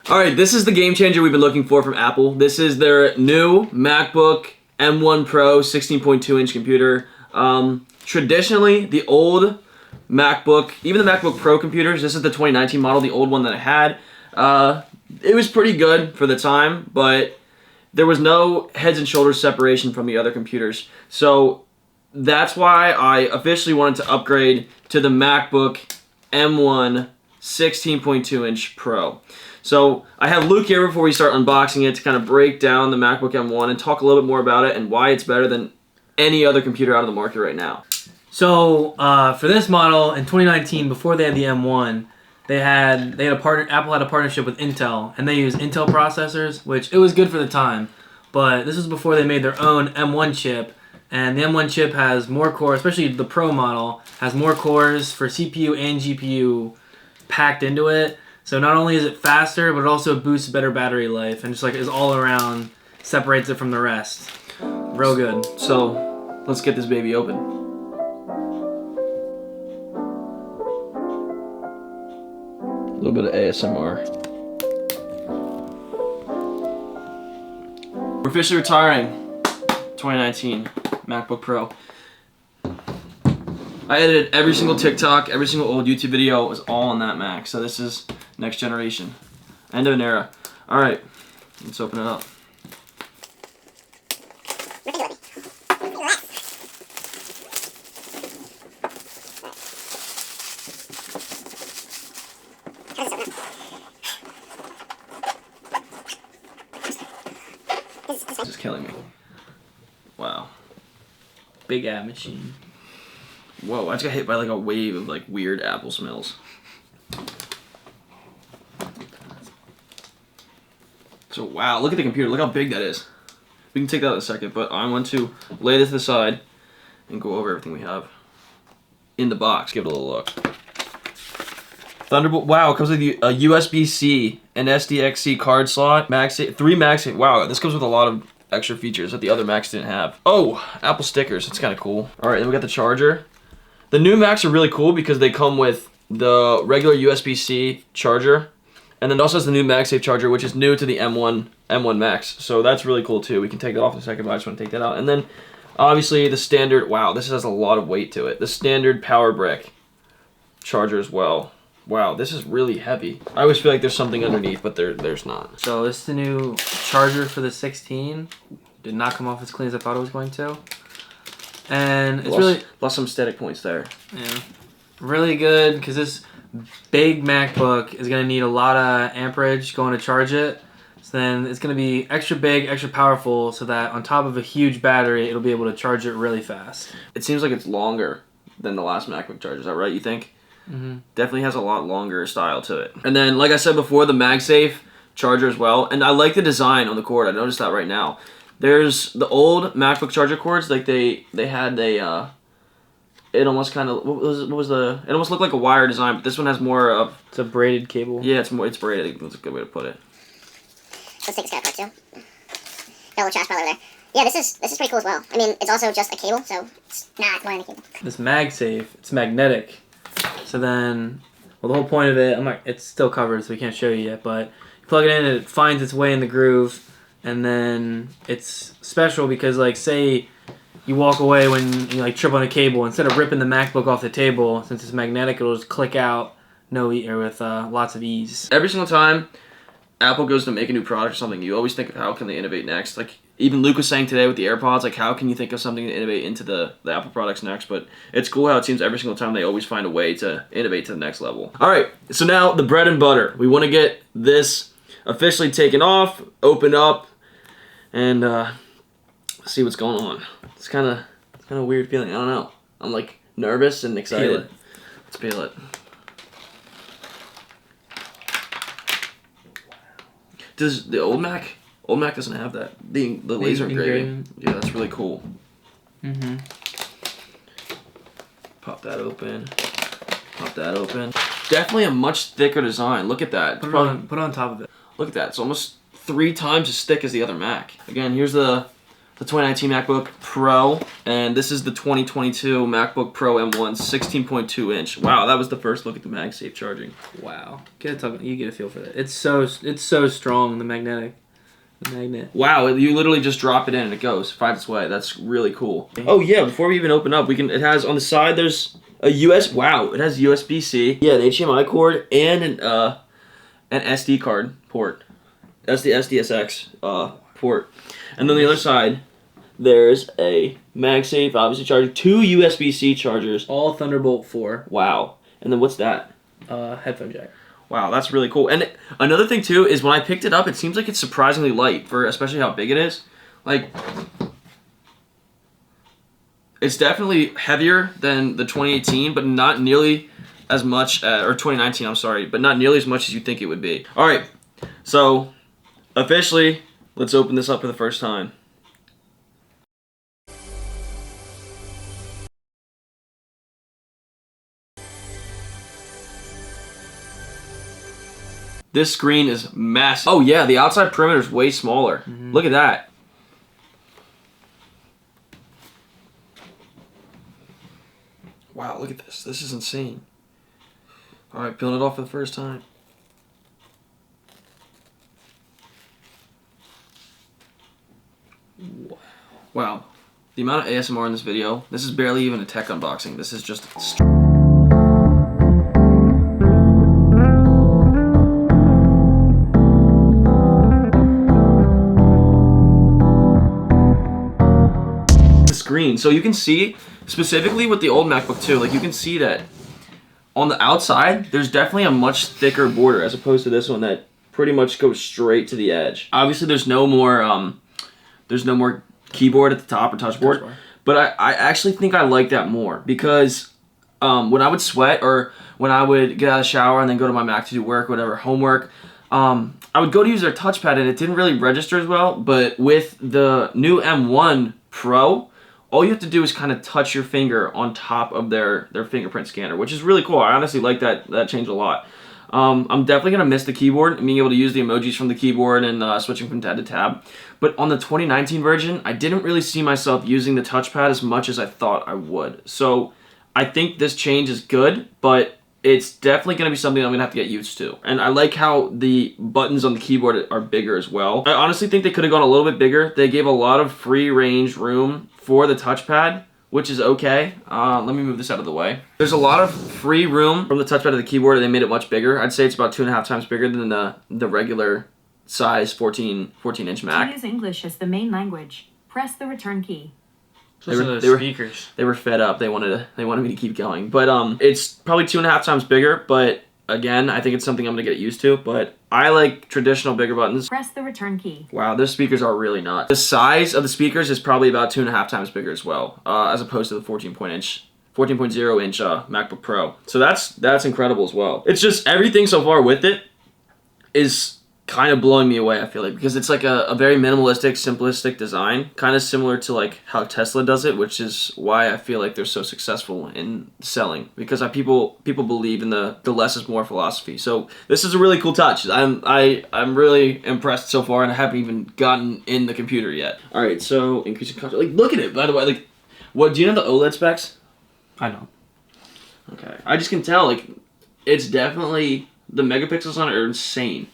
Alright, this is the game changer we've been looking for from Apple. This is their new MacBook M1 Pro 16.2-inch computer. Traditionally, the old MacBook, even the MacBook Pro computers, this is the 2019 model, the old one that I had. It was pretty good for the time, but there was no heads and shoulders separation from the other computers. So that's why I officially wanted to upgrade to the MacBook M1 16.2-inch Pro. So I have Luke here before we start unboxing it to kind of break down the MacBook M1 and talk a little bit more about it and why it's better than any other computer out of the market right now. So for this model in 2019, before they had the M1, Apple had a partnership with Intel, and they used Intel processors, which it was good for the time. But this was before they made their own M1 chip, and the M1 chip has more cores, especially the Pro model, has more cores for CPU and GPU packed into it. So not only is it faster, but it also boosts better battery life, and just like is all around, separates it from the rest. Real good. So let's get this baby open. A little bit of ASMR. We're officially retiring 2019 MacBook Pro. I edited every single TikTok, every single old YouTube video was all on that Mac. So this is next generation. End of an era. Alright, let's open it up. This is killing me. Wow. Big ad machine. Whoa, I just got hit by like a wave of like weird Apple smells. So wow, look at the computer, look how big that is. We can take that in a second, but I want to lay this to the side and go over everything we have in the box. Give it a little look. Thunderbolt, wow, it comes with a USB-C, an SDXC card slot, MagSafe, 3 MagSafe. Wow, this comes with a lot of extra features that the other Macs didn't have. Oh, Apple stickers, that's kind of cool. All right, then we got the charger. The new Macs are really cool because they come with the regular USB-C charger, and then it also has the new MagSafe charger, which is new to the M1 Max. So that's really cool too. We can take that off in a second, but I just want to take that out. And then obviously the standard, wow, this has a lot of weight to it. The standard power brick charger as well. Wow, this is really heavy. I always feel like there's something underneath, but there's not. So this is the new charger for the 16. Did not come off as clean as I thought it was going to. And it's lost some static points there. Yeah, really good because this big MacBook is going to need a lot of amperage going to charge it. So then it's going to be extra big, extra powerful, so that on top of a huge battery, it'll be able to charge it really fast. It seems like it's longer than the last MacBook charger. Is that right, you think? Mm-hmm. Definitely has a lot longer style to it. And then, like I said before, the MagSafe charger as well. And I like the design on the cord. I noticed that right now. There's the old MacBook charger cords, like they had a, it almost kind of, it almost looked like a wire design, but this one has more of. It's a braided cable. Yeah, it's braided. I think that's a good way to put it. Let's take this guy apart too. Got a little trash pile over there. Yeah, this is pretty cool as well. I mean, it's also just a cable, so it's more than a cable. This MagSafe, it's magnetic. So then, well, the whole point of it, it's still covered, so we can't show you yet, but you plug it in and it finds its way in the groove. And then it's special because, like, say you walk away when you like trip on a cable, instead of ripping the MacBook off the table, since it's magnetic, it'll just click out with lots of ease. Every single time Apple goes to make a new product or something, you always think of how can they innovate next. Like even Luke was saying today with the AirPods, like how can you think of something to innovate into the Apple products next? But it's cool how it seems every single time they always find a way to innovate to the next level. All right, so now the bread and butter. We want to get this officially taken off, open up, and see what's going on. It's kind of a weird feeling. I don't know. I'm like nervous and excited. Peel it. Let's peel it. Does the old Mac doesn't have that. The laser engraving. Yeah, that's really cool. Mm-hmm. Pop that open. Pop that open. Definitely a much thicker design. Look at that. Put it on top of it. Look at that. It's almost 3 times as thick as the other Mac. Again, here's the the 2019 MacBook Pro, and this is the 2022 MacBook Pro M1 16.2 inch. Wow, that was the first look at the MagSafe charging. Wow. You get a feel for that. It's so strong, the magnet. Wow, you literally just drop it in and it goes, finds its way. That's really cool. Oh yeah, before we even open up, it has on the side, there's a wow, it has USB-C. Yeah, an HDMI cord and an SD card port. That's the SDSX port. And on the other side, there's a MagSafe, obviously charging, 2 USB-C chargers. All Thunderbolt 4. Wow. And then what's that? Headphone jack. Wow, that's really cool. And another thing too is when I picked it up, it seems like it's surprisingly light for especially how big it is. Like, it's definitely heavier than the 2018, but not nearly as much, or 2019, I'm sorry, but not nearly as much as you think it would be. All right, so officially, let's open this up for the first time. This screen is massive. Oh yeah, the outside perimeter is way smaller. Look at that. Wow, look at this. This is insane. All right, peeling it off for the first time. Wow. The amount of ASMR in this video, this is barely even a tech unboxing. This is just... screen. So you can see, specifically with the old MacBook too, like you can see that on the outside, there's definitely a much thicker border as opposed to this one that pretty much goes straight to the edge. Obviously, there's no more keyboard at the top or touch board, but I actually think I like that more because when I would sweat or when I would get out of the shower and then go to my Mac to do work, whatever, homework, I would go to use their touchpad and it didn't really register as well, but with the new M1 Pro, all you have to do is kind of touch your finger on top of their fingerprint scanner, which is really cool. I honestly like that change a lot. I'm definitely going to miss the keyboard and being able to use the emojis from the keyboard and switching from tab to tab. But on the 2019 version, I didn't really see myself using the touchpad as much as I thought I would. So I think this change is good, but it's definitely going to be something I'm going to have to get used to. And I like how the buttons on the keyboard are bigger as well. I honestly think they could have gone a little bit bigger. They gave a lot of free range room for the touchpad, which is okay. Let me move this out of the way. There's a lot of free room from the touchpad to the keyboard, and they made it much bigger. I'd say it's about 2.5 times bigger than the regular size 14-inch Mac. To use English as the main language, press the return key. They were fed up. They wanted me to keep going. But it's probably 2.5 times bigger. But again, I think it's something I'm gonna get used to. But I like traditional bigger buttons. Press the return key. Wow, those speakers are really not. The size of the speakers is probably about 2.5 times bigger as well, as opposed to the 14.0 inch MacBook Pro. So that's incredible as well. It's just everything so far with it is kind of blowing me away, I feel like, because it's like a very minimalistic, simplistic design, kind of similar to like how Tesla does it, which is why I feel like they're so successful in selling, because people believe in the less is more philosophy. So this is a really cool touch. I'm really impressed so far, and I haven't even gotten in the computer yet. All right, so increasing contrast. Like, look at it, by the way. Like, what do you know the OLED specs? I know. Okay, I just can tell, like, it's definitely, the megapixels on it are insane.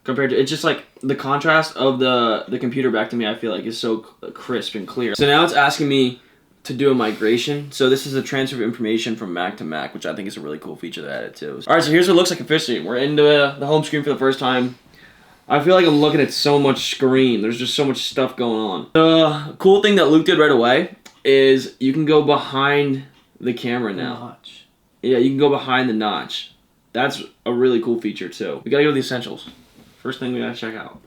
Compared to, it's just like the contrast of the computer back to me, I feel like is so crisp and clear. So now it's asking me to do a migration. So this is a transfer of information from Mac to Mac, which I think is a really cool feature they added too. All right, so here's what it looks like officially. We're into the home screen for the first time. I feel like I'm looking at so much screen. There's just so much stuff going on. The cool thing that Luke did right away is you can go behind the camera now. Notch. Yeah, you can go behind the notch. That's a really cool feature too. We gotta go to the essentials. First thing we gotta check out.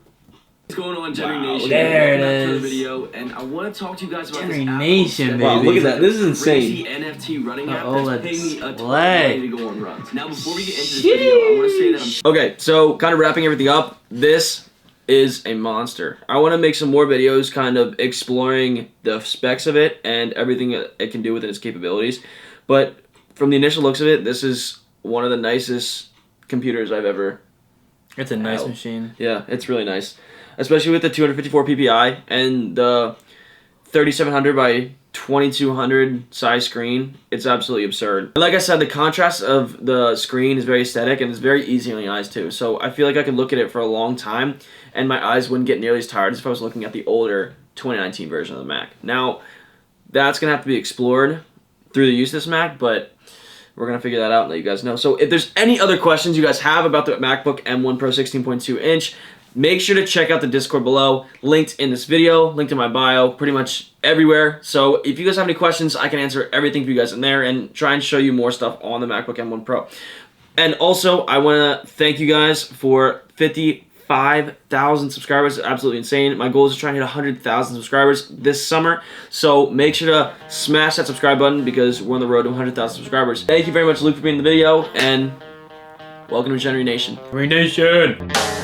What's going on, Jenny Nation? There it Welcome back to the is. video, and I want to talk to you guys about Jenny this Nation, Apple. Wow, baby. look at that. This is insane. Crazy NFT running app Oh, that's paying me a ton of display. money to go on runs. Now, before we get into this video, I want to say that I'm Okay, so kind of wrapping everything up. This is a monster. I want to make some more videos kind of exploring the specs of it and everything it can do within its capabilities. But from the initial looks of it, this is one of the nicest computers I've ever. It's a nice machine. Yeah, it's really nice, especially with the 254 PPI and the 3700 by 2200 size screen. It's absolutely absurd. And like I said, the contrast of the screen is very aesthetic and it's very easy on the eyes too. So I feel like I could look at it for a long time and my eyes wouldn't get nearly as tired as if I was looking at the older 2019 version of the Mac. Now, that's going to have to be explored through the use of this Mac, but we're going to figure that out and let you guys know. So if there's any other questions you guys have about the MacBook M1 Pro 16.2 inch, make sure to check out the Discord below, linked in this video, linked in my bio, pretty much everywhere. So if you guys have any questions, I can answer everything for you guys in there and try and show you more stuff on the MacBook M1 Pro. And also, I want to thank you guys for 55,000 subscribers. Absolutely insane. My goal is to try and hit 100,000 subscribers this summer. So make sure to smash that subscribe button because we're on the road to 100,000 subscribers. Thank you very much, Luke, for being in the video, and welcome to Generation Nation. Nation.